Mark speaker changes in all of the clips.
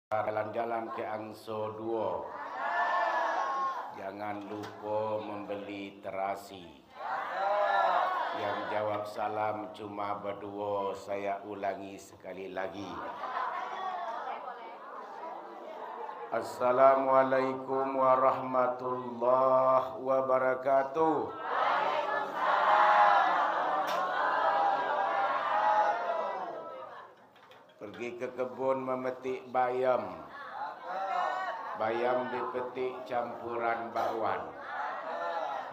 Speaker 1: Jalan-jalan ke Angso Duo. Jangan lupa membeli terasi. Yang jawab salam cuma berdua, saya ulangi sekali lagi. Assalamualaikum warahmatullahi wabarakatuh. Pergi ke kebun memetik bayam. Bayam dipetik campuran bakwan.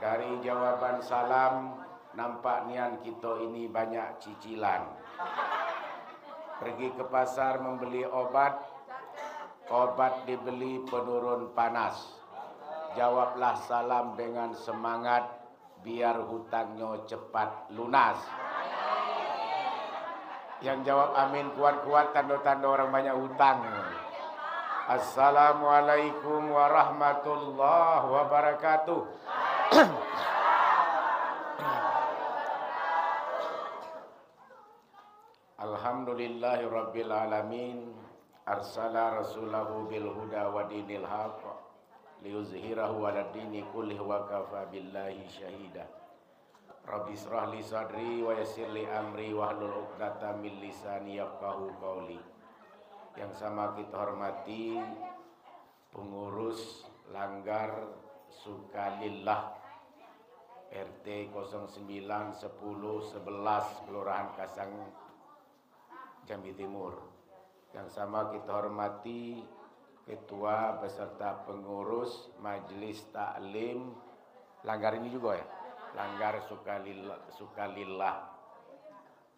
Speaker 1: Dari jawaban salam, nampak nian kita ini banyak cicilan. Pergi ke pasar membeli obat. Obat dibeli penurun panas. Jawablah salam dengan semangat, biar hutangnya cepat lunas. Yang jawab amin kuat-kuat, tanda-tanda orang banyak hutang. Assalamualaikum warahmatullahi wabarakatuh. Alhamdulillahirabbil alamin. Arsala rasulahu bil huda wa dinil haq liyuzhirahu 'ala dini kullihi wa kafa billahi syahida. Rabbi israh li sadri wa yassir li amri wahlul 'uqdatam min lisani yafqahu qawli. Yang sama kita hormati pengurus Langgar Sukalillah RT 09, 10, 11 Kelurahan Kasang, Jambi Timur. Yang sama kita hormati ketua beserta pengurus Majelis Taklim Langgar ini juga ya. Langgar Sukalillah.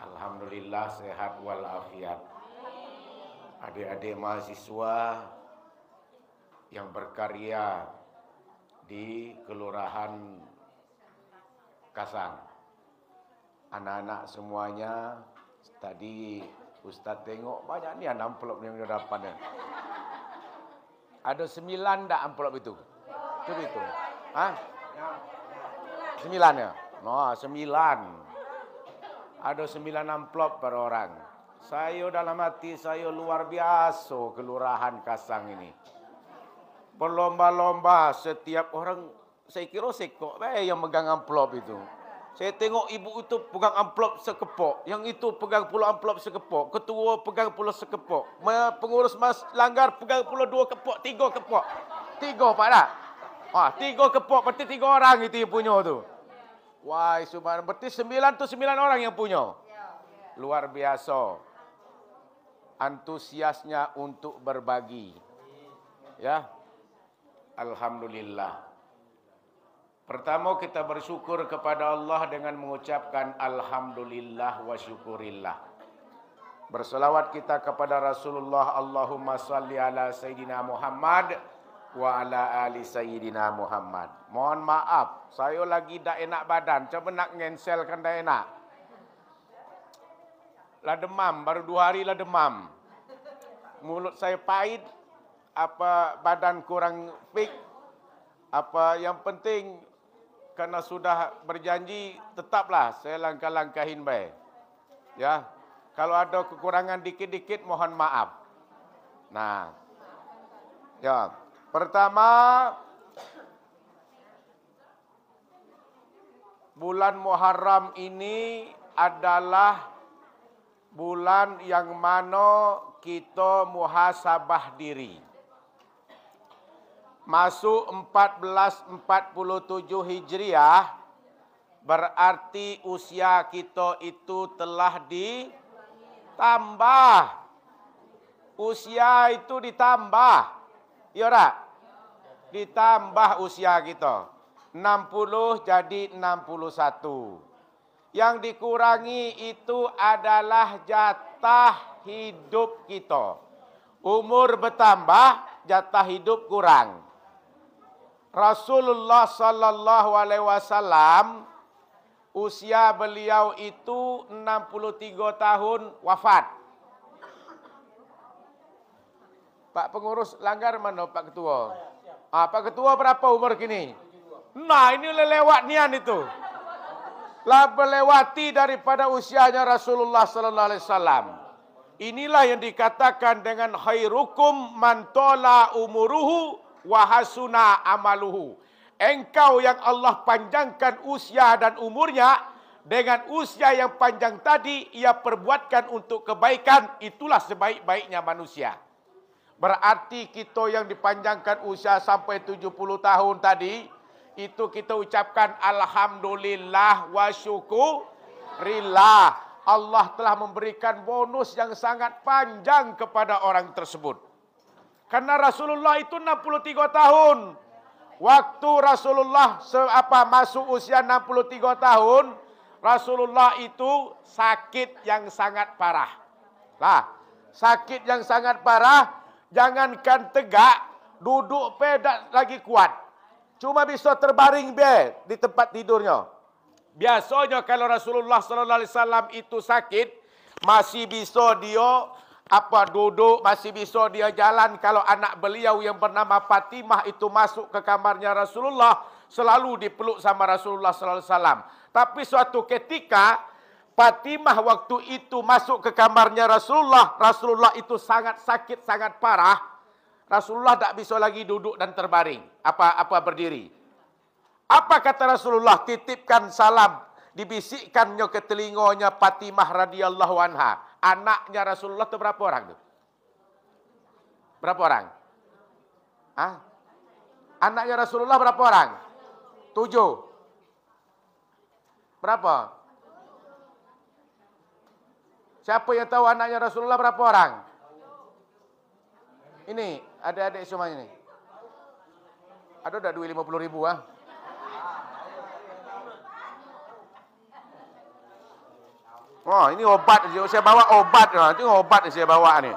Speaker 1: Alhamdulillah sehat walafiat. Adik-adik mahasiswa yang berkarya di Kelurahan Kasang. Anak-anak semuanya, tadi Ustaz tengok banyak ni amplop yang dia dapat. Ada 9 tak amplop itu? Coba itu. Hah? 9 ya? No, 9. Ada 9 amplop per orang. Saya dalam hati saya luar biasa Kelurahan Kasang ini. Berlomba-lomba setiap orang, saya kira sekok yang megang amplop itu. Saya tengok ibu itu pegang amplop sekepok, yang itu pegang pula amplop sekepok, ketua pegang pula sekepok, pengurus mas Langgar pegang pula 2 kepok, 3 kepok. 3 Pak dah. 3 kepok, berarti 3 orang itu yang punya tu. Wah, subhanallah, berarti 9 tu 9 orang yang punya. Luar biasa. Antusiasnya untuk berbagi. Ya. Alhamdulillah. Pertama kita bersyukur kepada Allah dengan mengucapkan alhamdulillah wa syukurillah. Berselawat kita kepada Rasulullah, Allahumma salli ala Sayyidina Muhammad wa ala ali Sayyidina Muhammad. Mohon maaf, saya lagi tak enak badan. Coba nak ngenselkan tak enak. Lah demam, baru 2 hari lah demam. Mulut saya pahit, badan kurang fit. Yang penting, karena sudah berjanji, tetaplah saya langkah-langkahin baik. Ya, kalau ada kekurangan dikit-dikit, mohon maaf. Nah, ya, pertama, bulan Muharram ini adalah bulan yang mana kita muhasabah diri. Masuk 1447 Hijriah, berarti usia kita itu telah ditambah. Usia itu ditambah. Ya tak? Ditambah usia kita. 60 jadi 61. Yang dikurangi itu adalah jatah hidup kita. Umur bertambah, jatah hidup kurang. Rasulullah sallallahu alaihi wasallam usia beliau itu 63 tahun wafat. Pak pengurus Langgar mana Pak Ketua? Pak Ketua berapa umur kini? Nah, ini lewat nian itu. Lah melewati daripada usianya Rasulullah sallallahu alaihi wasallam. Inilah yang dikatakan dengan khairukum man tola umuruhu wa hasuna amaluhu. Engkau yang Allah panjangkan usia dan umurnya, dengan usia yang panjang tadi ia perbuatkan untuk kebaikan, itulah sebaik-baiknya manusia. Berarti kita yang dipanjangkan usia sampai 70 tahun tadi, itu kita ucapkan alhamdulillah wa syukurillah. Allah telah memberikan bonus yang sangat panjang kepada orang tersebut. Karena Rasulullah itu 63 tahun. Waktu Rasulullah masuk usia 63 tahun, Rasulullah itu sakit yang sangat parah. Lah, sakit yang sangat parah, jangankan tegak, duduk pedak lagi kuat. Cuma bisa terbaring di tempat tidurnya. Biasanya kalau Rasulullah sallallahu alaihi wasallam itu sakit, masih bisa dia duduk, masih bisa dia jalan. Kalau anak beliau yang bernama Fatimah itu masuk ke kamarnya Rasulullah, selalu dipeluk sama Rasulullah sallallahu alaihi wasallam. Tapi suatu ketika Fatimah waktu itu masuk ke kamarnya Rasulullah, Rasulullah itu sangat sakit, sangat parah. Rasulullah tak bisa lagi duduk dan terbaring, berdiri. Apa kata Rasulullah? Titipkan salam, dibisikkannya ke telinganya Fatimah radhiyallahu anha. Anaknya Rasulullah itu berapa orang tuh? Berapa orang? Anaknya Rasulullah berapa orang? 7. Berapa? Siapa yang tahu anaknya Rasulullah berapa orang? Ini, adik-adik semuanya ini. Ada udah duit 50.000 Oh, ini obat. Saya bawa obat. Ini obat yang saya bawa nih.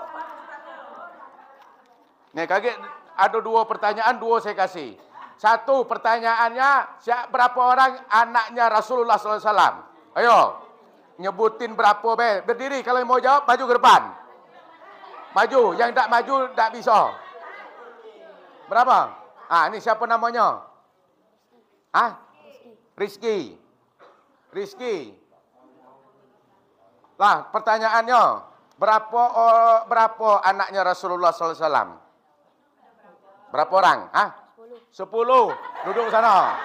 Speaker 1: Nih, kaget ada 2 pertanyaan, 2 saya kasih. 1 pertanyaannya, berapa orang anaknya Rasulullah SAW? Ayo, nyebutin berapa, berdiri. Kalau mau jawab, maju ke depan. Maju, yang tak maju, tak bisa. Berapa? Ini siapa namanya? Rizki. Rizki. Lah, pertanyaannya, berapa anaknya Rasulullah SAW? Berapa orang? 10. Duduk sana.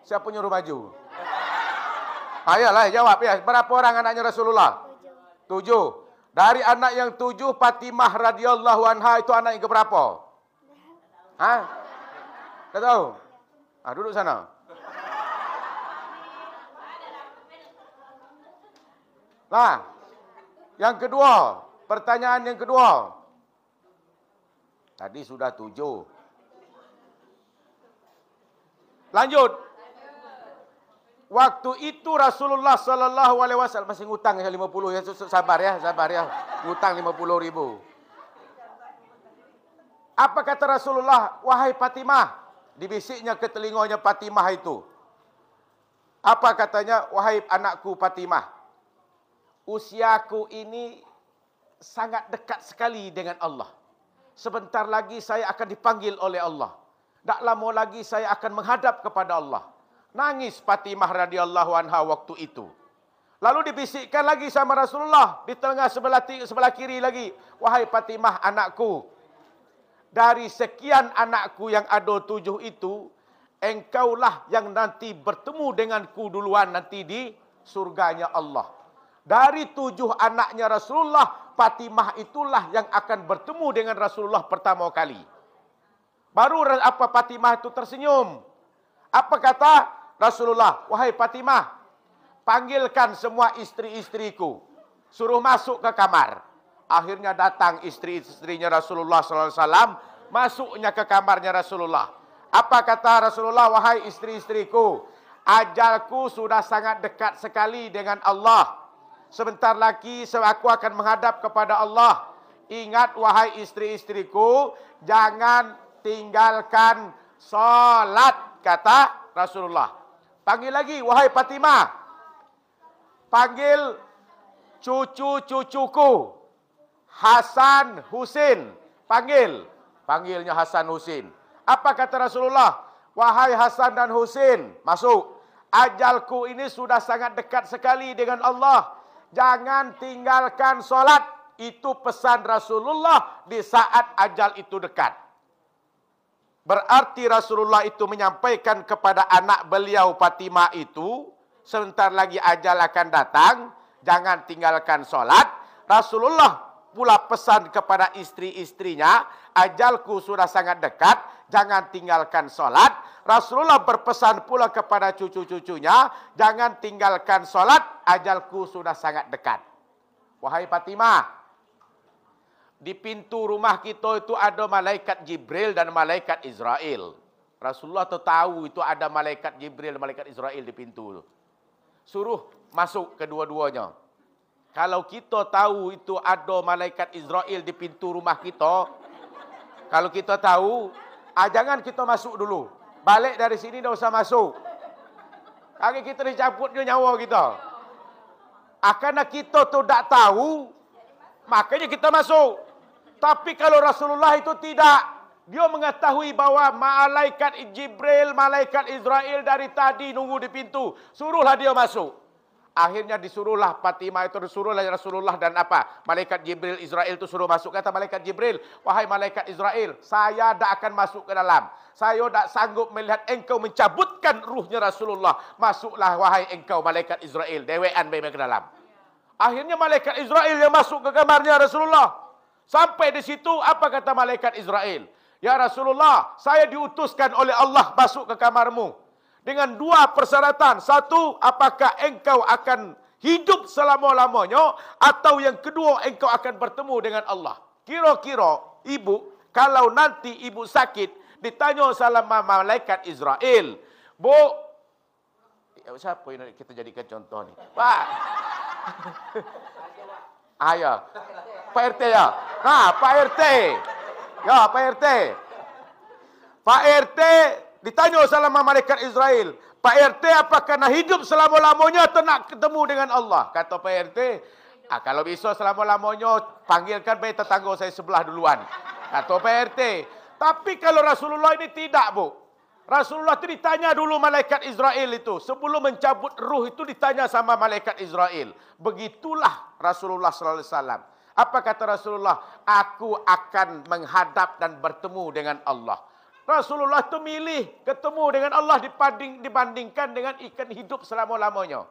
Speaker 1: Siapa nyuruh maju? Ayolah, jawab ya. Berapa orang anaknya Rasulullah? 7. Dari anak yang 7, Fatimah radhiyallahu anha itu anak yang keberapa? Tak tahu? Duduk sana. Nah, yang kedua, pertanyaan yang kedua. Tadi sudah 7. Lanjut. Waktu itu Rasulullah sallallahu alaihi wasallam masih ngutang 50 ya, sabar ya. Ngutang 50.000. Apa kata Rasulullah? Wahai Fatimah, dibisiknya ke telinganya Fatimah itu. Apa katanya? Wahai anakku Fatimah, usiaku ini sangat dekat sekali dengan Allah. Sebentar lagi saya akan dipanggil oleh Allah. Tak lama lagi saya akan menghadap kepada Allah. Nangis Fatimah radhiyallahu anha waktu itu. Lalu dibisikkan lagi sama Rasulullah di tengah sebelah kiri lagi. Wahai Fatimah anakku, dari sekian anakku yang ada 7 itu, engkaulah yang nanti bertemu denganku duluan nanti di surganya Allah. Dari 7 anaknya Rasulullah, Fatimah itulah yang akan bertemu dengan Rasulullah pertama kali. Baru Fatimah itu tersenyum. Apa kata Rasulullah? Wahai Fatimah, panggilkan semua istri-istriku, suruh masuk ke kamar. Akhirnya datang istri-istrinya Rasulullah SAW, masuknya ke kamarnya Rasulullah. Apa kata Rasulullah? Wahai istri-istriku, ajalku sudah sangat dekat sekali dengan Allah. Sebentar lagi aku akan menghadap kepada Allah. Ingat wahai istri-istriku, jangan tinggalkan salat, kata Rasulullah. Panggil lagi, wahai Fatimah, panggil cucu-cucuku Hasan Husin, panggilnya Hasan Husin. Apa kata Rasulullah? Wahai Hasan dan Husin, masuk. ajalku ini sudah sangat dekat sekali dengan Allah. Jangan tinggalkan solat. Itu pesan Rasulullah di saat ajal itu dekat. Berarti Rasulullah itu menyampaikan kepada anak beliau Fatimah itu, sebentar lagi ajal akan datang, jangan tinggalkan solat. Rasulullah pula pesan kepada istri-istrinya, ajalku sudah sangat dekat, jangan tinggalkan solat. Rasulullah berpesan pula kepada cucu-cucunya, jangan tinggalkan solat, ajalku sudah sangat dekat. Wahai Fatimah, di pintu rumah kita itu ada malaikat Jibril dan malaikat Israel. Rasulullah tahu itu ada malaikat Jibril dan malaikat Israel di pintu itu. Suruh masuk kedua-duanya. Kalau kita tahu itu ada malaikat Israel di pintu rumah kita, kalau kita tahu, jangan kita masuk dulu. Balik dari sini dah usah masuk. Kaki kita dicabut nyawa kita. Karena kita tu tak tahu, makanya kita masuk. Tapi kalau Rasulullah itu tidak. Dia mengetahui bahawa malaikat Jibril, malaikat Israel dari tadi nunggu di pintu. Suruhlah dia masuk. Akhirnya disuruhlah Fatimah itu, disuruhlah Rasulullah dan apa? Malaikat Jibril, Israel itu suruh masuk. Kata malaikat Jibril, wahai malaikat Israel, saya tak akan masuk ke dalam. Saya tak sanggup melihat engkau mencabutkan ruhnya Rasulullah. Masuklah wahai engkau malaikat Israel. Dewean baik ke dalam. Akhirnya malaikat Israel yang masuk ke kamarnya Rasulullah. Sampai di situ, apa kata malaikat Israel? Ya Rasulullah, saya diutuskan oleh Allah masuk ke kamarmu. Dengan dua persyaratan. Satu, apakah engkau akan hidup selama-lamanya? Atau yang kedua, engkau akan bertemu dengan Allah. Kira-kira, ibu, kalau nanti ibu sakit, ditanya sama malaikat Israel. Bu, siapa yang kita jadikan contoh ni? Pak. Ya. Pak RT ya. Pak RT. Ya, Pak RT. Pak RT ditanya sama malaikat Israel. Pak RT apakah nak hidup selama-lamanya atau nak ketemu dengan Allah? Kata Pak RT, kalau bisa selama-lamanya panggilkan baik tetangga saya sebelah duluan. Kata Pak RT. Tapi kalau Rasulullah ini tidak, Bu. Rasulullah itu ditanya dulu malaikat Israel itu. Sebelum mencabut ruh itu ditanya sama malaikat Israel. Begitulah Rasulullah sallallahu alaihi wasallam. Apa kata Rasulullah? Aku akan menghadap dan bertemu dengan Allah. Rasulullah itu milih ketemu dengan Allah dibandingkan dengan ikan hidup selama-lamanya.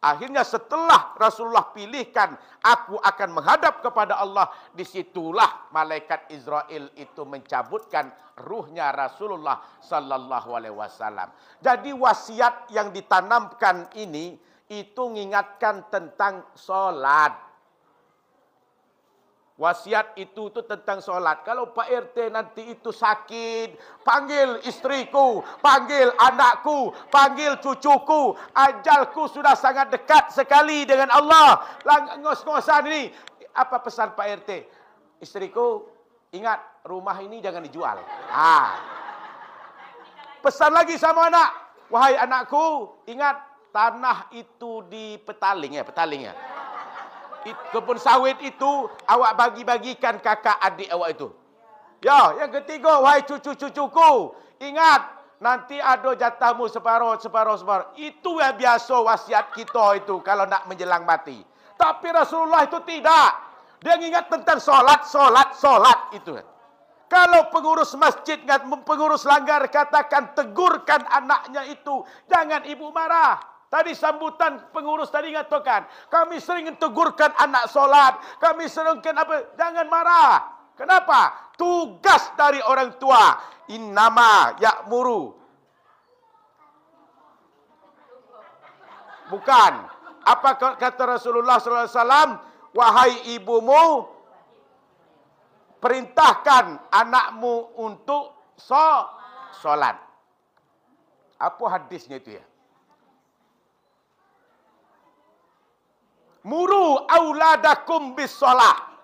Speaker 1: Akhirnya setelah Rasulullah pilihkan, aku akan menghadap kepada Allah. Disitulah malaikat Israel itu mencabutkan ruhnya Rasulullah sallallahu alaihi wasallam. Jadi wasiat yang ditanamkan ini itu mengingatkan tentang solat. Wasiat itu tentang solat. Kalau Pak RT nanti itu sakit, panggil istriku, panggil anakku, panggil cucuku. Ajalku sudah sangat dekat sekali dengan Allah. Ngos-ngosan ini. Apa pesan Pak RT? Istriku, ingat rumah ini jangan dijual. Pesan lagi sama anak. Wahai anakku, ingat tanah itu di petaling ya. Kebun sawit itu awak bagi-bagikan kakak adik awak itu. Ya, yang ketiga, wahai cucu-cucuku, ingat nanti ada jatahmu separuh. Itu yang biasa wasiat kita itu kalau nak menjelang mati. Tapi Rasulullah itu tidak. Dia ingat tentang solat itu. Kalau pengurus masjid, pengurus langgar katakan tegurkan anaknya itu, jangan ibu marah. Tadi sambutan pengurus tadi mengatakan, kami sering tegurkan anak solat, kami seringkan apa? Jangan marah. Kenapa? Tugas dari orang tua. Innama ya'muru. Bukan. Apa kata Rasulullah sallallahu alaihi wasallam? Wahai ibumu, perintahkan anakmu untuk solat. Apa hadisnya itu ya? Muru auladakum bis solah.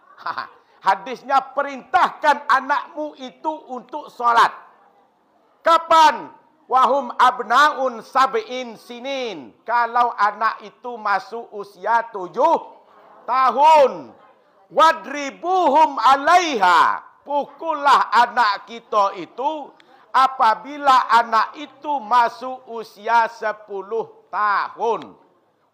Speaker 1: Hadisnya perintahkan anakmu itu untuk solat. Kapan? Wahum abnaun sab'in sinin. Kalau anak itu masuk usia 7 tahun. Wadribuhum alaiha. Pukullah anak kita itu apabila anak itu masuk usia 10 tahun.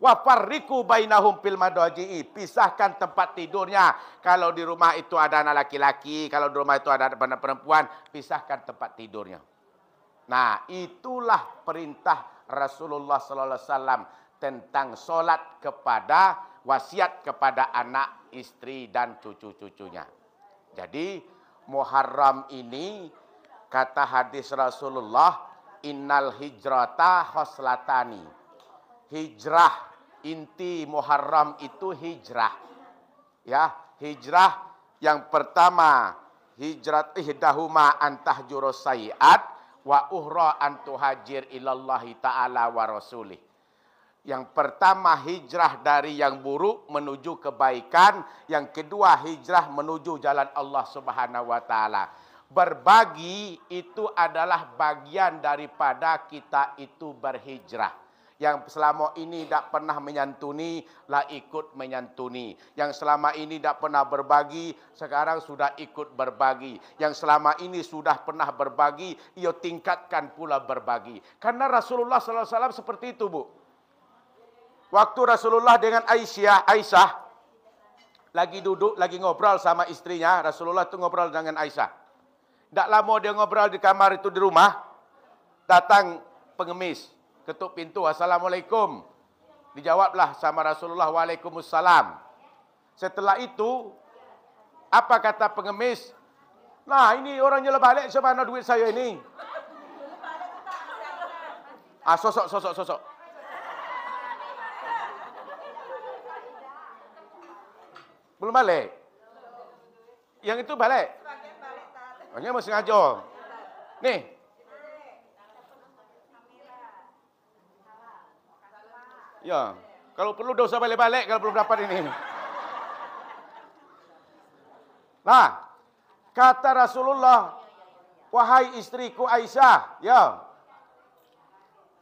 Speaker 1: Wa farriqu bainahum fil madaji'i, pisahkan tempat tidurnya. Kalau di rumah itu ada anak laki-laki, kalau di rumah itu ada anak perempuan, pisahkan tempat tidurnya. Nah, itulah perintah Rasulullah sallallahu alaihi wasallam tentang solat kepada, wasiat kepada anak, istri dan cucu-cucunya. Jadi Muharram ini kata hadis Rasulullah, innal hijrata khoslatani. Hijrah, inti Muharram itu hijrah. Ya, hijrah yang pertama, hijrat ihdahuma antahjurus sayiat wa uhra antuhajir ilallahi ta'ala wa rasulih. Yang pertama hijrah dari yang buruk menuju kebaikan, yang kedua hijrah menuju jalan Allah Subhanahu wa taala. Berbagi itu adalah bagian daripada kita itu berhijrah. Yang selama ini tidak pernah menyantuni, lah ikut menyantuni. Yang selama ini tidak pernah berbagi, sekarang sudah ikut berbagi. Yang selama ini sudah pernah berbagi, ia tingkatkan pula berbagi. Karena Rasulullah SAW seperti itu, Bu. Waktu Rasulullah dengan Aisyah lagi duduk, lagi ngobrol sama istrinya. Rasulullah itu ngobrol dengan Aisyah. Tak lama dia ngobrol di kamar itu di rumah, datang pengemis, ketuk pintu, assalamualaikum. Dijawablah sama Rasulullah, waalaikumsalam. Setelah itu, apa kata pengemis? Nah, ini orangnya balik, mana duit saya ini? Sosok. Belum balik? Yang itu balik? Hanya masih ngajar. Nih. Ya, kalau perlu dosa balik-balik kalau belum dapat ini. Nah, kata Rasulullah, wahai istriku Aisyah, ya.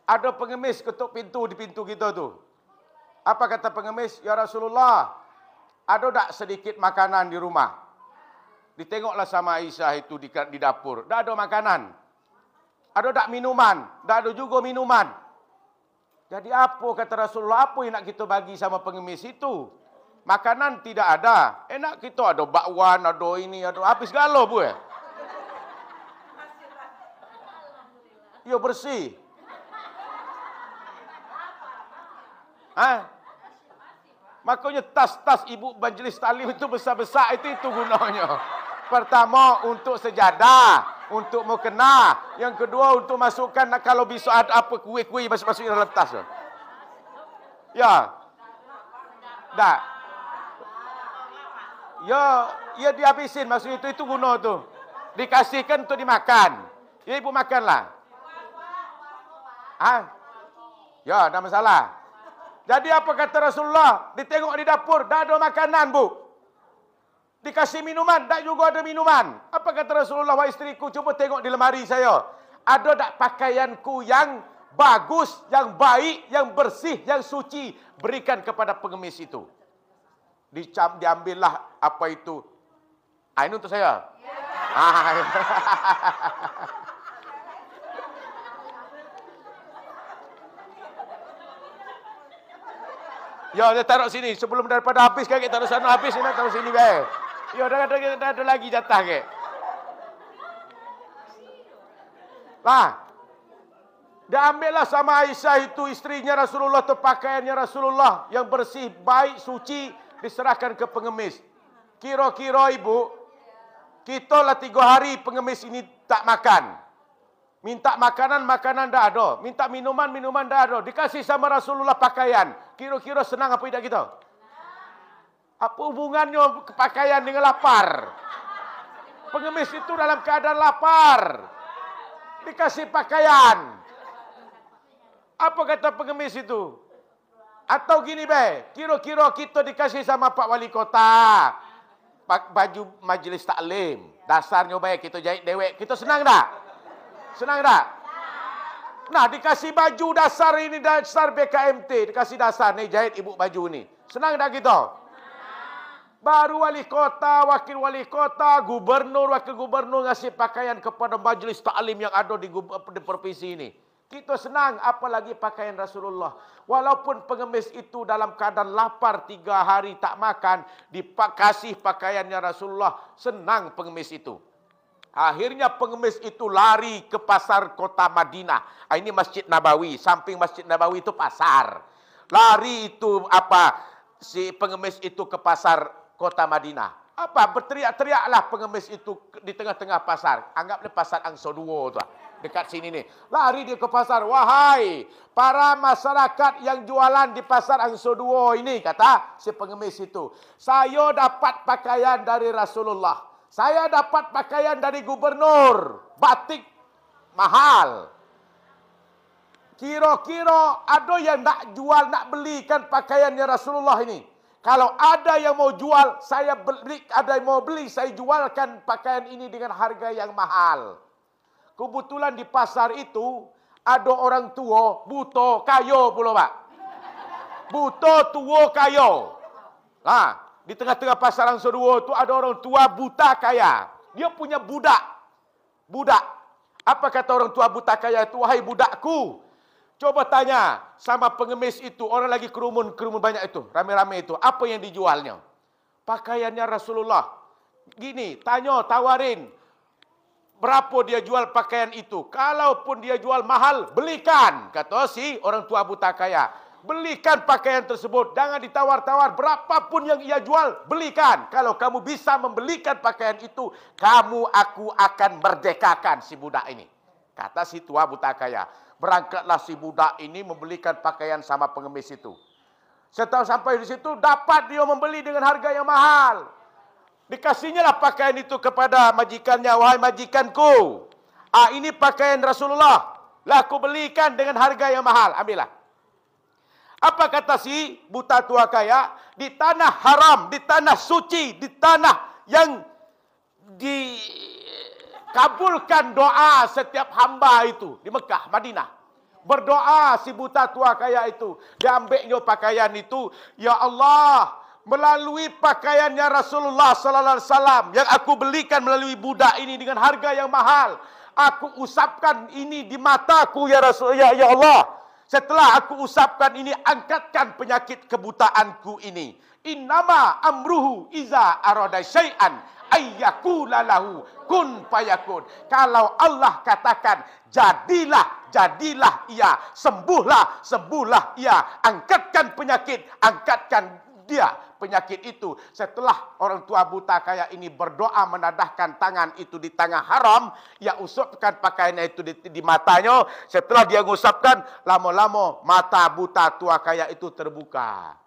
Speaker 1: Ada pengemis ketuk pintu di pintu kita tu. Apa kata pengemis? Ya Rasulullah, ada tak sedikit makanan di rumah? Ditengoklah sama Aisyah itu di dapur. Tak ada makanan. Ada tak minuman? Tak ada juga minuman. Jadi apa kata Rasulullah, apa yang nak kita bagi sama pengemis itu? Makanan tidak ada. Enak kita ada bakwan, ada ini, ada habis segala bu. Ya bersih. Makanya tas-tas ibu majlis taklim itu besar-besar itu gunanya. Pertama untuk sejadah, untuk mukena. Yang kedua untuk masukkan kalau bisa ada apa kuih-kuih masuk-masuk dalam tas. Ya. Tak. Ya dihabisin maksud itu guna tu. Dikasihkan untuk dimakan. Ya ibu makanlah. Ya, tak masalah. Jadi apa kata Rasulullah? Ditengok di dapur, tak ada makanan, Bu. Dikasih minuman, tak juga ada minuman. Apa kata Rasulullah? Wahai istriku, cuba tengok di lemari saya. Ada tak pakaianku yang bagus, yang baik, yang bersih, yang suci. Berikan kepada pengemis itu. Diambillah apa itu. Ini untuk saya. Ya, dia taruh sini. Sebelum daripada habis, kita taruh sana habis, ini taruh sini. Ya, dah ada lagi jatah. Lah, dia ambillah sama Aisyah itu, istrinya Rasulullah, atau pakaiannya Rasulullah, yang bersih, baik, suci, diserahkan ke pengemis. Kira-kira ibu, kita lah 3 hari pengemis ini tak makan. Minta makanan tak ada. Minta minuman tak ada. Dikasih sama Rasulullah pakaian. Kira-kira senang apa tidak kita? Apa hubungannya pakaian dengan lapar? Pengemis itu dalam keadaan lapar. Dikasih pakaian. Apa kata pengemis itu? Atau gini kira-kira kita dikasih sama Pak Wali Kota baju majlis taklim. Dasarnya kita jahit dewek. Kita senang tak? Senang tak? Nah, dikasih baju dasar ini, dasar BKMT. Dikasih dasar, ni jahit ibu baju ni. Senang tak kita? Baru wali kota, wakil wali kota, gubernur, wakil gubernur ngasih pakaian kepada majlis taklim yang ada di provinsi ini. Kita senang, apalagi pakaian Rasulullah. Walaupun pengemis itu dalam keadaan lapar 3 hari tak makan, dikasih pakaiannya Rasulullah, senang pengemis itu. Akhirnya pengemis itu lari ke pasar kota Madinah. Ini Masjid Nabawi, samping Masjid Nabawi itu pasar. Lari itu si pengemis itu ke pasar kota Madinah. Berteriak-teriaklah pengemis itu di tengah-tengah pasar. Anggaplah pasar Angso Duo tu. Dekat sini nih. Lari dia ke pasar. Wahai para masyarakat yang jualan di pasar Angso Duo ini, kata si pengemis itu. Saya dapat pakaian dari Rasulullah. Saya dapat pakaian dari gubernur. Batik mahal. Kira-kira ada yang nak jual, nak belikan pakaiannya Rasulullah ini. Kalau ada yang mau jual, saya beli. Ada yang mau beli, saya jualkan pakaian ini dengan harga yang mahal. Kebetulan di pasar itu, ada orang tua, buta, kaya pula Pak. Buta, tua, kaya. Di tengah-tengah pasar Angso Duo itu ada orang tua buta kaya. Dia punya budak. Budak. Apa kata orang tua buta kaya itu? Wahai budakku, coba tanya sama pengemis itu, orang lagi kerumun banyak itu, rame-rame itu. Apa yang dijualnya? Pakaiannya Rasulullah. Gini, tanya, tawarin. Berapa dia jual pakaian itu? Kalaupun dia jual mahal, belikan. Kata si orang tua buta kaya. Belikan pakaian tersebut. Jangan ditawar-tawar. Berapapun yang ia jual, belikan. Kalau kamu bisa membelikan pakaian itu, aku akan merdekakan si budak ini. Kata si tua buta kaya. Berangkatlah si budak ini membelikan pakaian sama pengemis itu. Setelah sampai di situ, dapat dia membeli dengan harga yang mahal. Dikasihnya lah pakaian itu kepada majikannya. Wahai majikanku, ini pakaian Rasulullah. Lah aku belikan dengan harga yang mahal. Ambillah. Apa kata si buta tua kaya? Di tanah haram, di tanah suci, di tanah yang kabulkan doa setiap hamba itu di Mekah, Madinah. Berdoa si buta tua kaya itu. Dia ambilnya pakaian itu. Ya Allah, melalui pakaiannya Rasulullah sallallahu alaihi wasallam yang aku belikan melalui budak ini dengan harga yang mahal, aku usapkan ini di mataku ya Rasul, ya Allah. Setelah aku usapkan ini, angkatkan penyakit kebutaanku ini. Innama amruhu iza arada syai'an ayyakula lahu kun fayakun. Kalau Allah katakan jadilah ia, sembuhlah ia, angkatkan dia penyakit itu. Setelah orang tua buta kaya ini berdoa menadahkan tangan itu di tangan haram, ia usapkan pakaiannya itu di matanya. Setelah dia mengusapkan, lama-lama mata buta tua kaya itu terbuka.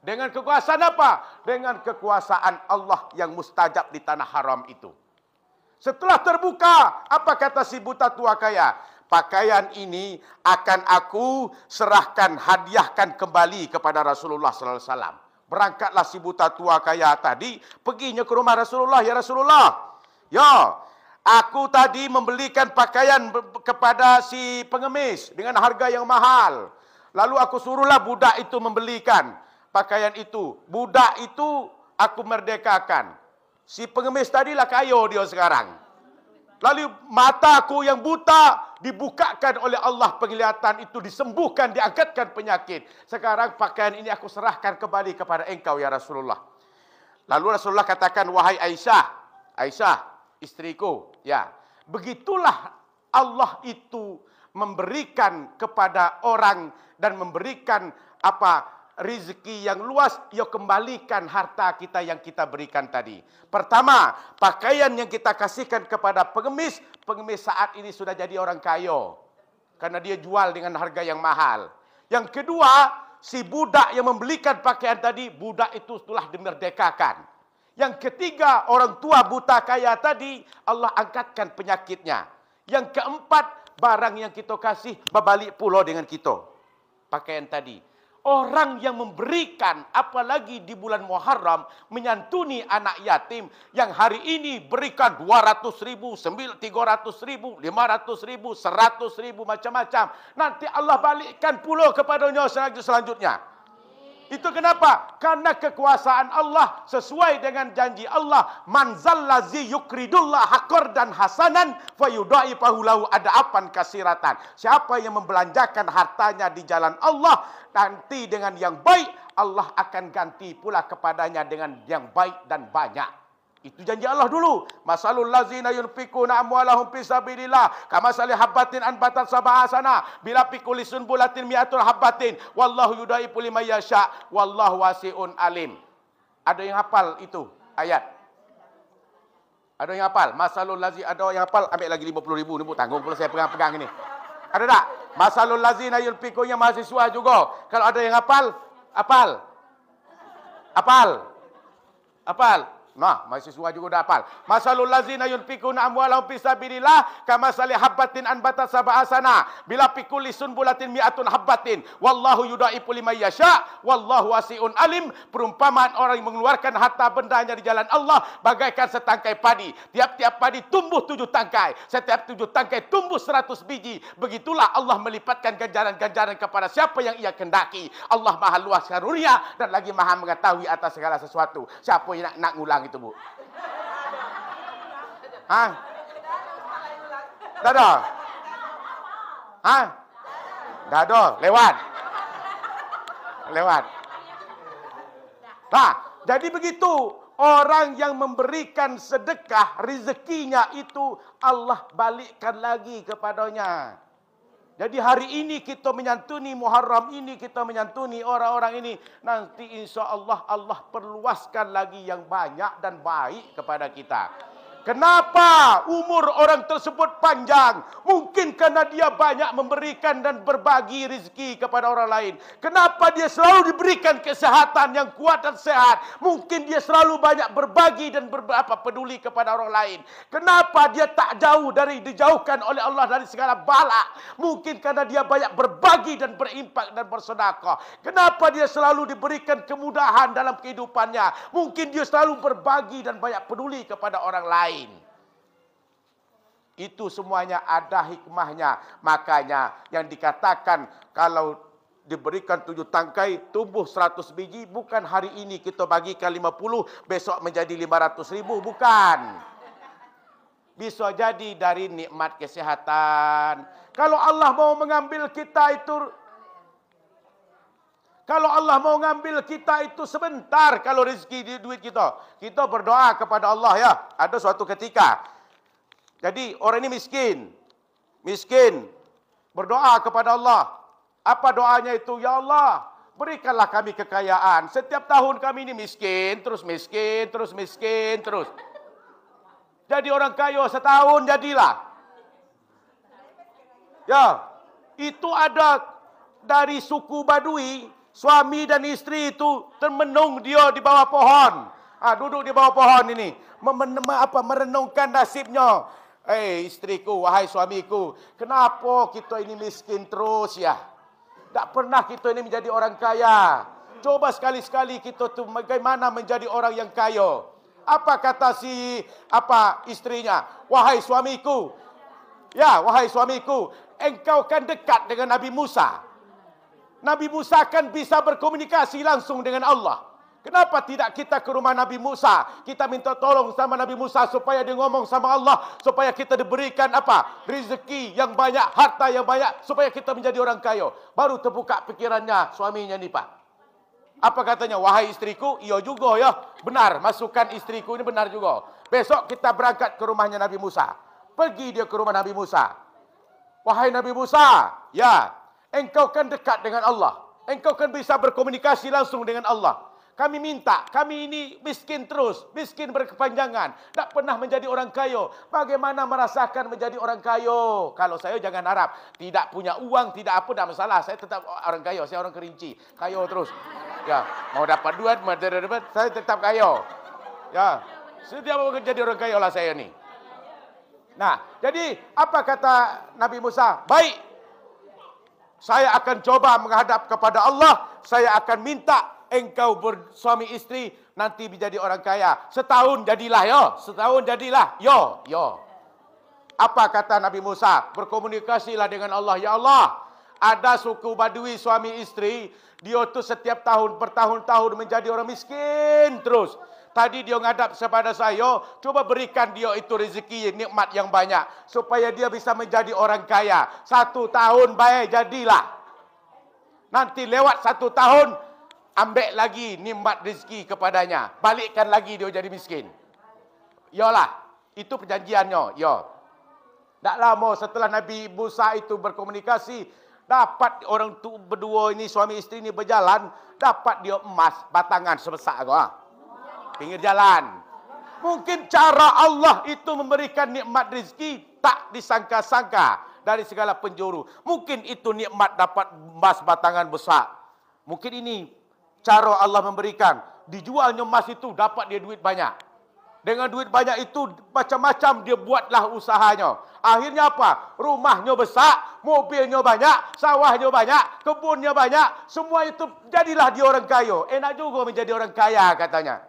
Speaker 1: Dengan kekuasaan apa? Dengan kekuasaan Allah yang mustajab di tanah haram itu. Setelah terbuka, apa kata si buta tua kaya? Pakaian ini akan aku serahkan, hadiahkan kembali kepada Rasulullah sallallahu alaihi wasallam. Berangkatlah si buta tua kaya tadi, perginya ke rumah Rasulullah. Ya Rasulullah, ya, aku tadi membelikan pakaian kepada si pengemis dengan harga yang mahal. Lalu aku suruhlah budak itu membelikan pakaian itu. Budak itu aku merdekakan. Si pengemis tadilah kaya dia sekarang. Lalu mataku yang buta dibukakan oleh Allah, penglihatan itu disembuhkan, diangkatkan penyakit. Sekarang pakaian ini aku serahkan kembali kepada engkau ya Rasulullah. Lalu Rasulullah katakan, wahai Aisyah, istriku, ya, begitulah Allah itu memberikan kepada orang dan memberikan rezeki yang luas, ia kembalikan harta kita yang kita berikan tadi. Pertama, pakaian yang kita kasihkan kepada pengemis saat ini sudah jadi orang kaya. Karena dia jual dengan harga yang mahal. Yang kedua, si budak yang membelikan pakaian tadi, budak itu telah dimerdekakan. Yang ketiga, orang tua buta kaya tadi, Allah angkatkan penyakitnya. Yang keempat, barang yang kita kasih, berbalik pula dengan kita. Pakaian tadi. Orang yang memberikan, apalagi di bulan Muharram, menyantuni anak yatim, yang hari ini berikan 200.000, 300.000, 500.000, 100.000, macam-macam. Nanti Allah balikkan pula kepadanya selanjutnya. Itu kenapa? Karena kekuasaan Allah sesuai dengan janji Allah. Man zallazi yukridullah haqqan hasanan fayudaifahu lahu ada'afan kasiratan. Siapa yang membelanjakan hartanya di jalan Allah nanti dengan yang baik, Allah akan ganti pula kepadanya dengan yang baik dan banyak. Itu janji Allah dulu. Masalul lazina yunfikuna amwalahum fi sabilillah kamasali habbatin anbatat sab'a sana bila fi kulli sunbulatin mi'atul habbatin wallahu yudaifu liman yasha wallahu wasi'un alim. Ada yang hafal itu ayat? Ada yang hafal? Masalul lazi, ada yang hafal? Ambil lagi 50.000 ni Bu, tanggung pula saya pegang-pegang ini. Ada tak? Masalul lazina yunfikuna mahasiswa juga. Kalau ada yang hafal, hafal. Hafal. Hafal. Nah, mahasiswa juga dah hafal. Masalul lazina yunfikuna amwalahum fi sabilillah kamasali habbatin anbatat sab'a sana bila fi kulli sunbulatin mi'atun habbatin wallahu yudaifu liman yasha wallahu wasi'un alim. Perumpamaan orang yang mengeluarkan harta bendanya di jalan Allah bagaikan setangkai padi. Tiap-tiap padi tumbuh 7 tangkai. Setiap 7 tangkai tumbuh 100 biji. Begitulah Allah melipatkan ganjaran-ganjaran kepada siapa yang ia kendaki. Allah Maha luas karunia dan lagi Maha mengetahui atas segala sesuatu. Siapa yang nak ngulang itu, Bu? Hah? Dah ada? Hah? Dah ada? Lewat? Lewat. Nah, jadi begitu. Orang yang memberikan sedekah, rezekinya itu Allah balikkan lagi kepadanya. Jadi hari ini kita menyantuni Muharram ini, kita menyantuni orang-orang ini. Nanti insya Allah Allah perluaskan lagi yang banyak dan baik kepada kita. Kenapa umur orang tersebut panjang? Mungkin karena dia banyak memberikan dan berbagi rezeki kepada orang lain. Kenapa dia selalu diberikan kesehatan yang kuat dan sehat? Mungkin dia selalu banyak berbagi dan peduli kepada orang lain. Kenapa dia tak jauh dari dijauhkan oleh Allah dari segala bala? Mungkin karena dia banyak berbagi dan berimpak dan bersedekah. Kenapa dia selalu diberikan kemudahan dalam kehidupannya? Mungkin dia selalu berbagi dan banyak peduli kepada orang lain. Itu semuanya ada hikmahnya. Makanya yang dikatakan kalau diberikan 7 tangkai tumbuh 100 biji, bukan hari ini kita bagikan 50 besok menjadi 500.000, bukan. Bisa jadi dari nikmat kesehatan. Kalau Allah mau mengambil kita itu, kalau Allah mau ngambil kita itu sebentar, kalau rezeki di duit kita berdoa kepada Allah ya. Ada suatu ketika, jadi orang ini miskin, berdoa kepada Allah. Apa doanya itu? Ya Allah, berikanlah kami kekayaan. Setiap tahun kami ini miskin, terus. Jadi orang kaya setahun jadilah. Ya, itu ada dari suku Badui, suami dan istri itu termenung dia di bawah pohon. Duduk di bawah pohon ini, merenungkan nasibnya. Istriku, wahai suamiku, kenapa kita ini miskin terus ya? Tak pernah kita ini menjadi orang kaya. Coba sekali-sekali kita tu bagaimana menjadi orang yang kaya. Apa kata istrinya? Wahai suamiku, engkau kan dekat dengan Nabi Musa. Nabi Musa kan bisa berkomunikasi langsung dengan Allah. Kenapa tidak kita ke rumah Nabi Musa? Kita minta tolong sama Nabi Musa supaya dia ngomong sama Allah, supaya kita diberikan rezeki yang banyak, harta yang banyak, supaya kita menjadi orang kaya. Baru terbuka pikirannya suaminya ni Pak. Apa katanya? Wahai istriku, iya juga ya. Benar, masukan istriku ini benar juga. Besok kita berangkat ke rumahnya Nabi Musa. Pergi dia ke rumah Nabi Musa. Wahai Nabi Musa, ya, engkau kan dekat dengan Allah. Engkau kan bisa berkomunikasi langsung dengan Allah. Kami minta, kami ini miskin terus, miskin berkepanjangan, tak pernah menjadi orang kaya. Bagaimana merasakan menjadi orang kaya? Kalau saya jangan harap, tidak punya uang, tidak apa, tidak masalah. Saya tetap orang kaya, saya orang Kerinci, kaya terus. Ya, mau dapat duit, saya tetap kaya. Ya, setiap orang jadi orang kaya lah saya ni. Nah, jadi apa kata Nabi Musa? Baik, saya akan coba menghadap kepada Allah, saya akan minta engkau bersuami istri nanti menjadi orang kaya. Setahun jadilah yo. Setahun jadilah yo. Apa kata Nabi Musa? Berkomunikasilah dengan Allah. Ya Allah, Ada suku Badui suami isteri, dia tu setiap tahun bertahun-tahun menjadi orang miskin terus. Tadi dia ngadap kepada saya, coba berikan dia itu rezeki nikmat yang banyak supaya dia bisa menjadi orang kaya. 1 tahun baik jadilah. Nanti lewat 1 tahun, ambil lagi nikmat rezeki kepadanya. Balikkan lagi dia jadi miskin. Yalah, itu perjanjiannya. Ya. Tak lama setelah Nabi Musa itu berkomunikasi, dapat orang tu berdua ini, suami isteri ini berjalan, dapat dia emas batangan sebesar apa? Pinggir jalan. Mungkin cara Allah itu memberikan nikmat rezeki tak disangka-sangka dari segala penjuru. Mungkin itu nikmat dapat emas batangan besar. Mungkin ini cara Allah memberikan. Dijualnya emas itu dapat dia duit banyak. Dengan duit banyak itu macam-macam dia buatlah usahanya. Akhirnya apa? Rumahnya besar, mobilnya banyak, sawahnya banyak, kebunnya banyak. Semua itu jadilah dia orang kaya. Enak juga menjadi orang kaya katanya.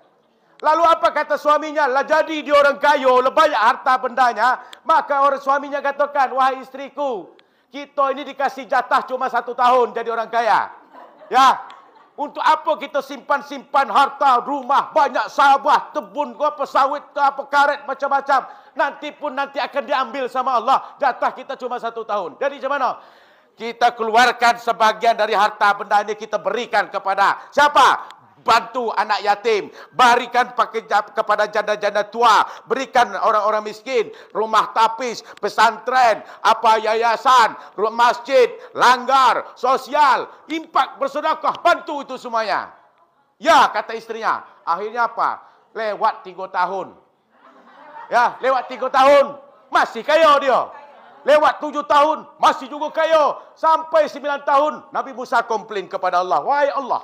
Speaker 1: Lalu apa kata suaminya? Lah jadi dia orang kaya, banyak harta bendanya. Maka orang suaminya katakan, wahai istriku, kita ini dikasih jatah cuma 1 tahun jadi orang kaya. Ya, untuk apa kita simpan-simpan harta, rumah, banyak sawah, kebun, apa sawit, apa karet, macam-macam. Nanti akan diambil sama Allah. Jatah kita cuma 1 tahun. Jadi macam mana? Kita keluarkan sebagian dari harta benda ini kita berikan kepada siapa? Bantu anak yatim, berikan kepada janda-janda tua, berikan orang-orang miskin, rumah tapis, pesantren, apa yayasan, masjid, langgar, sosial, impak, bersedekah, bantu itu semuanya. Ya, kata istrinya. Akhirnya apa? Lewat 3 tahun. Ya, lewat 3 tahun, masih kaya dia. Lewat 7 tahun, masih juga kaya. Sampai 9 tahun, Nabi Musa komplain kepada Allah. Wahai Allah,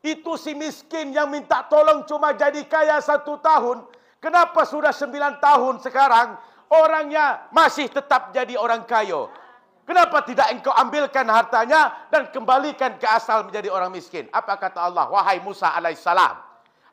Speaker 1: itu si miskin yang minta tolong cuma jadi kaya 1 tahun. Kenapa sudah 9 tahun sekarang orangnya masih tetap jadi orang kaya? Kenapa tidak engkau ambilkan hartanya dan kembalikan ke asal menjadi orang miskin? Apa kata Allah? Wahai Musa alaihissalam,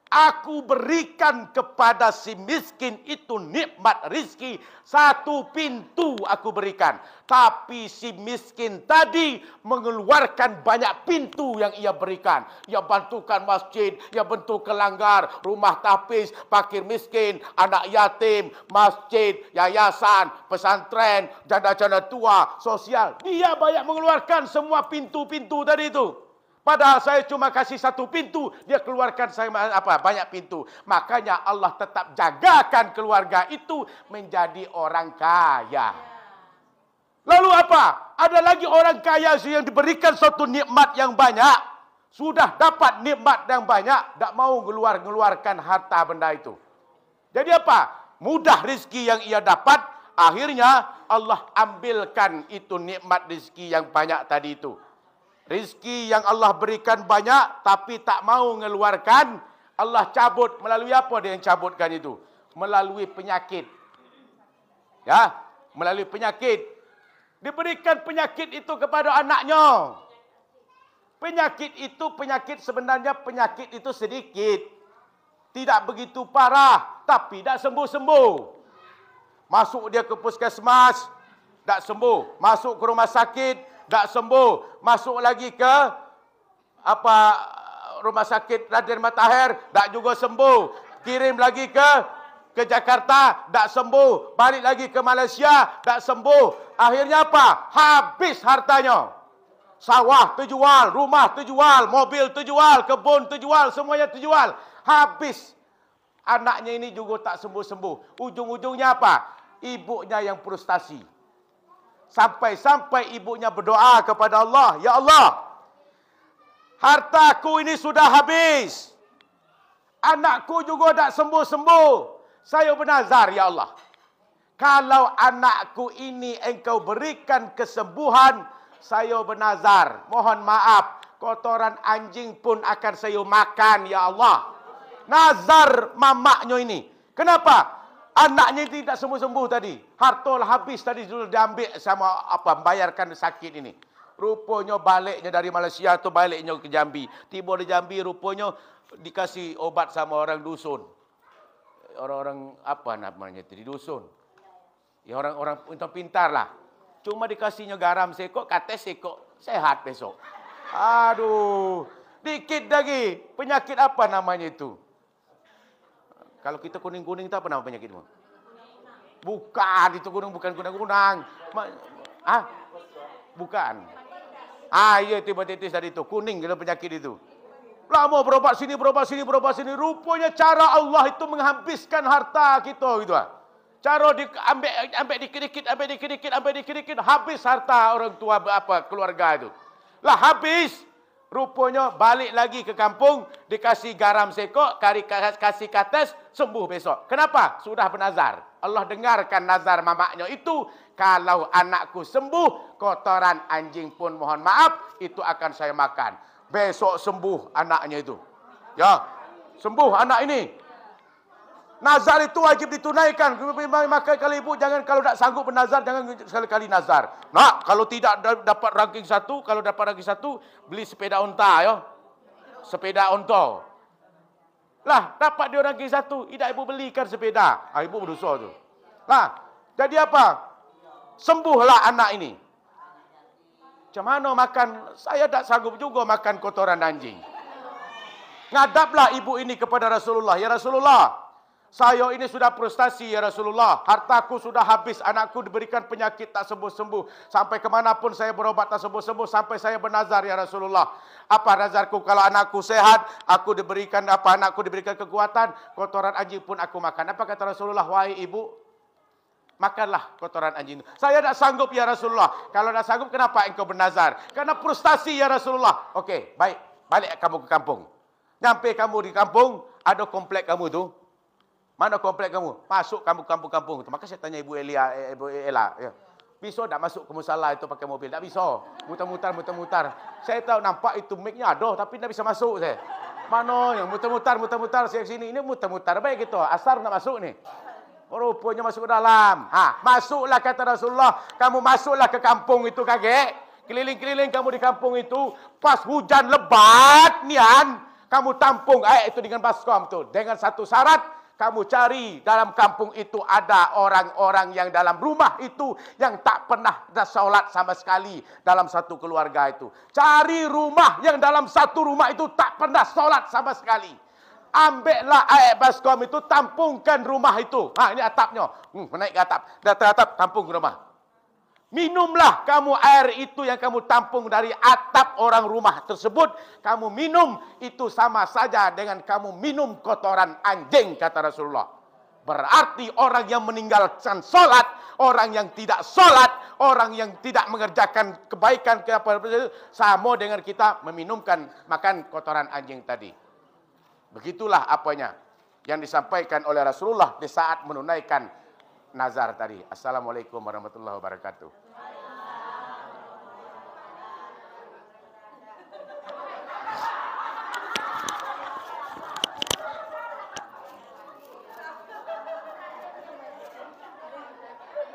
Speaker 1: aku berikan kepada si miskin itu nikmat rizki. 1 pintu aku berikan. Tapi si miskin tadi mengeluarkan banyak pintu yang ia berikan. Ia bantukan masjid, ia bantukan langgar, rumah tapis, fakir miskin, anak yatim, masjid, yayasan, pesantren, janda-janda tua, sosial. Dia banyak mengeluarkan semua pintu-pintu tadi itu. Padahal saya cuma kasih 1 pintu, dia keluarkan saya banyak pintu. Makanya Allah tetap jagakan keluarga itu menjadi orang kaya. Lalu apa? Ada lagi orang kaya yang diberikan suatu nikmat yang banyak, sudah dapat nikmat yang banyak, tak mau mengeluarkan harta benda itu. Jadi apa? Mudah rezeki yang ia dapat, akhirnya Allah ambilkan itu nikmat rezeki yang banyak tadi itu. Rizki yang Allah berikan banyak, tapi tak mau mengeluarkan, Allah cabut. Melalui apa dia yang cabutkan itu? Melalui penyakit. Ya, melalui penyakit. Diberikan penyakit itu kepada anaknya. Penyakit sebenarnya penyakit itu sedikit. Tidak begitu parah, tapi tak sembuh-sembuh. Masuk dia ke puskesmas, tak sembuh. Masuk ke rumah sakit, tak sembuh. Masuk lagi ke rumah sakit Raden Matahir, tak juga sembuh. Kirim lagi ke Jakarta, tak sembuh. Balik lagi ke Malaysia, tak sembuh. Akhirnya apa? Habis hartanya. Sawah terjual, rumah terjual, mobil terjual, kebun terjual, semuanya terjual. Habis. Anaknya ini juga tak sembuh-sembuh. Ujung-ujungnya apa? Ibunya yang frustasi. Sampai-sampai ibunya berdoa kepada Allah, ya Allah, hartaku ini sudah habis. Anakku juga tak sembuh-sembuh. Saya bernazar, ya Allah, kalau anakku ini engkau berikan kesembuhan, saya bernazar, mohon maaf, kotoran anjing pun akan saya makan, ya Allah. Nazar mamaknya ini. Kenapa? Anaknya tidak sembuh-sembuh tadi. Harta habis tadi sudah diambil sama membayarkan sakit ini. Rupanya baliknya dari Malaysia tu baliknya ke Jambi. Tiba di Jambi rupanya dikasih obat sama orang dusun. Orang-orang namanya itu di dusun. Ya orang-orang pintar lah. Cuma dikasihnya garam sekok, kates sekok, sehat besok. Aduh, dikit lagi. Penyakit apa namanya itu? Kalau kita kuning-kuning itu apa nama penyakitmu? Bukan, itu bukan kunang-kunang. Bukan. Iya, hepatitis tadi itu. Kuning gitu penyakit itu. Lama berobat sini, berobat sini, berobat sini. Rupanya cara Allah itu menghabiskan harta kita gitu. Cara ambil dikit-dikit, habis harta orang tua keluarga itu. Lah habis. Rupanya balik lagi ke kampung, dikasih garam sekok, kasih kates, sembuh besok. Kenapa? Sudah bernazar. Allah dengarkan nazar mamaknya itu. Kalau anakku sembuh, kotoran anjing pun mohon maaf, itu akan saya makan. Besok sembuh anaknya itu. Ya, sembuh anak ini. Nazar itu wajib ditunaikan. Maka kalau ibu jangan, kalau tak sanggup bernazar, jangan sekali-kali nazar. Nah, kalau tidak dapat ranking 1, kalau dapat ranking 1, beli sepeda unta ya. Sepeda unta. Lah, dapat dia ranking 1, tidak ibu belikan sepeda. Ibu berdosa tu. Nah, jadi apa? Sembuhlah anak ini. Macam mana makan? Saya tak sanggup juga makan kotoran anjing. Ngadaplah ibu ini kepada Rasulullah. Ya Rasulullah, saya ini sudah frustasi ya Rasulullah. Hartaku sudah habis. Anakku diberikan penyakit tak sembuh-sembuh. Sampai kemanapun saya berobat tak sembuh-sembuh. Sampai saya bernazar ya Rasulullah. Apa nazarku? Kalau anakku sehat, aku diberikan anakku diberikan kekuatan. Kotoran anjing pun aku makan. Apa kata Rasulullah? Wahai ibu, makanlah kotoran anjing itu. Saya tak sanggup ya Rasulullah. Kalau tak sanggup, kenapa engkau bernazar? Karena frustasi ya Rasulullah. Okey, baik. Balik kamu ke kampung. Nyampe kamu di kampung, ada komplek kamu tu. Mana komplek kamu? Masuk kamu kampung-kampung itu. Maka saya tanya Ibu Ella, ya. Bisa tak masuk ke musala itu pakai mobil? Tak bisa. Mutar-mutar. Saya tahu nampak itu mic-nya ada, tapi tak bisa masuk saya. Mana yang mutar-mutar saya sini. Ini mutar-mutar. Baik gitu. Asar nak masuk ni. Rupanya masuk ke dalam. Masuklah kata Rasulullah. Kamu masuklah ke kampung itu kakek. Keliling-keliling kamu di kampung itu. Pas hujan lebat nian, kamu tampung air itu dengan baskom tu. Dengan satu syarat. Kamu cari dalam kampung itu ada orang-orang yang dalam rumah itu yang tak pernah solat sama sekali dalam satu keluarga itu. Cari rumah yang dalam satu rumah itu tak pernah solat sama sekali. Ambillah air baskom itu, tampungkan rumah itu. Ini atapnya. Naik ke atap. Datang atap, tampung rumah. Minumlah kamu air itu yang kamu tampung dari atap orang rumah tersebut. Kamu minum, itu sama saja dengan kamu minum kotoran anjing, kata Rasulullah. Berarti orang yang meninggalkan solat, orang yang tidak solat, orang yang tidak mengerjakan kebaikan, sama dengan kita meminumkan, makan kotoran anjing tadi. Begitulah apanya yang disampaikan oleh Rasulullah di saat menunaikan nazar tadi. Assalamualaikum warahmatullahi wabarakatuh.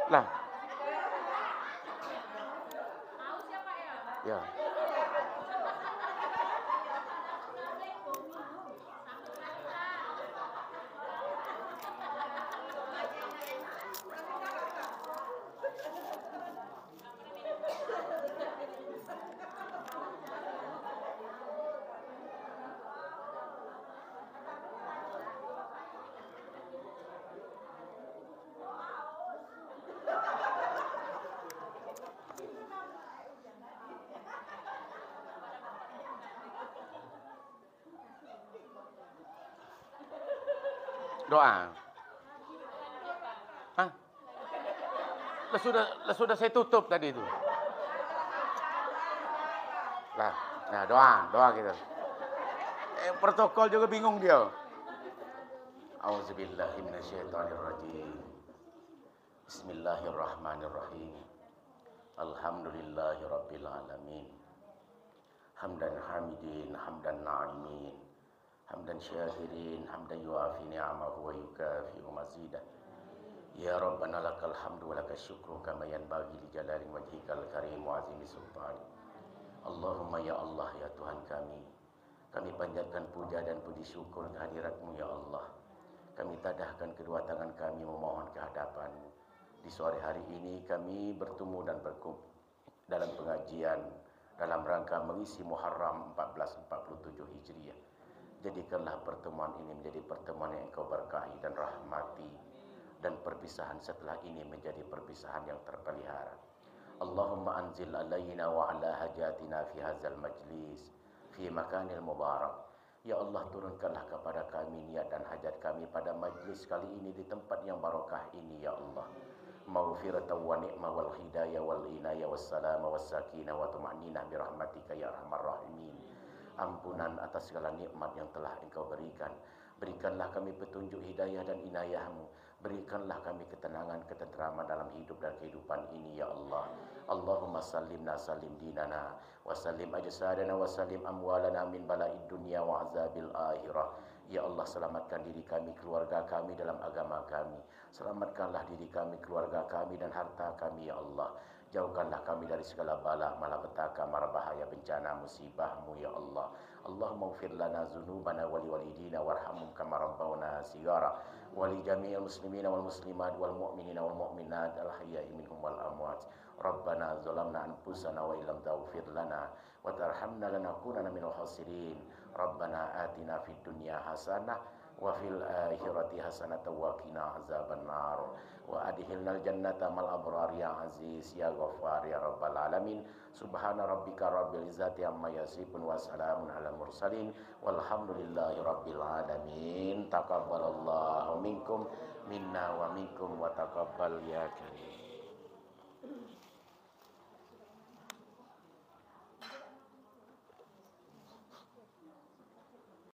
Speaker 1: Lah. Ya. Doa. Sudah saya tutup tadi itu. Nah, doa kita. Protokol juga bingung dia. Auzubillahi minasyaitonirrajim. Bismillahirrahmanirrahim. Alhamdulillahirabbil alamin. Hamdan hamidin, hamdan na'imin. Hamdan syakirin, hamdan yuafi ni'amahu wa yukafi'u mazidah. Ya Rabbana lakal hamdu wa lakal syukru kama yanbaghi li jalali wajhikal karim wa azimi sultani. Allahumma ya Allah ya Tuhan kami panjatkan puja dan puji syukur kehadirat-Mu ya Allah. Kami tadahkan kedua tangan kami memohon kehadapan-Mu.
Speaker 2: Di sore hari ini kami bertemu dan berkumpul dalam pengajian dalam rangka mengisi Muharram 1447 Hijriah. Jadikanlah pertemuan ini menjadi pertemuan yang Engkau berkahi dan rahmati, dan perpisahan setelah ini menjadi perpisahan yang terpelihara. Allahumma anzil alaina wa ala hajatina fi hadzal majlis fi makanil mubarak. Ya Allah, turunkanlah kepada kami niat dan hajat kami pada majlis kali ini di tempat yang barakah ini ya Allah. Maghfiratan wa ni'mah wal hidayah wal inayah was salamah was sakinah wa tuma'ninah bi rahmatika ya arhamar rahimin. Ampunan atas segala nikmat yang telah Engkau berikan. Berikanlah kami petunjuk hidayah dan inayah-Mu. Berikanlah kami ketenangan, ketenteraman dalam hidup dan kehidupan ini ya Allah. Allahumma sallimna salim dinana wa sallim ajsadana wa sallim amwalana min bala'id dunya wa azabil akhirah. Ya Allah, selamatkan diri kami, keluarga kami dalam agama kami. Selamatkanlah diri kami, keluarga kami dan harta kami ya Allah. Jauhkanlah kami dari segala bala, malapetaka, mara bahaya, bencana, musibah-Mu ya Allah. Allahumma ighfir lana dzunubana wa liwalidina warhamhum kama rabbawna shighara wa li jami'il muslimina wal muslimat wal mu'minina wal mu'minat al ahya'i minhum wal amwat. Rabbana zalamna anfusana wa illam taghfir lana wa tarhamna lanakunanna minal khasirin. Rabbana atina fid dunya hasanah wa fil akhirati hasanatan wa qina azaban nar. Wa adkhilnal jannata mal abrar ya aziz ya ghaffar ya rabbal alamin. Subhana rabbika rabbil izzati amma yasifun wa salamun alal mursalin walhamdulillahi rabbil alamin. Taqabbalallahu minkum minna wa minkum wa taqabbal ya karim.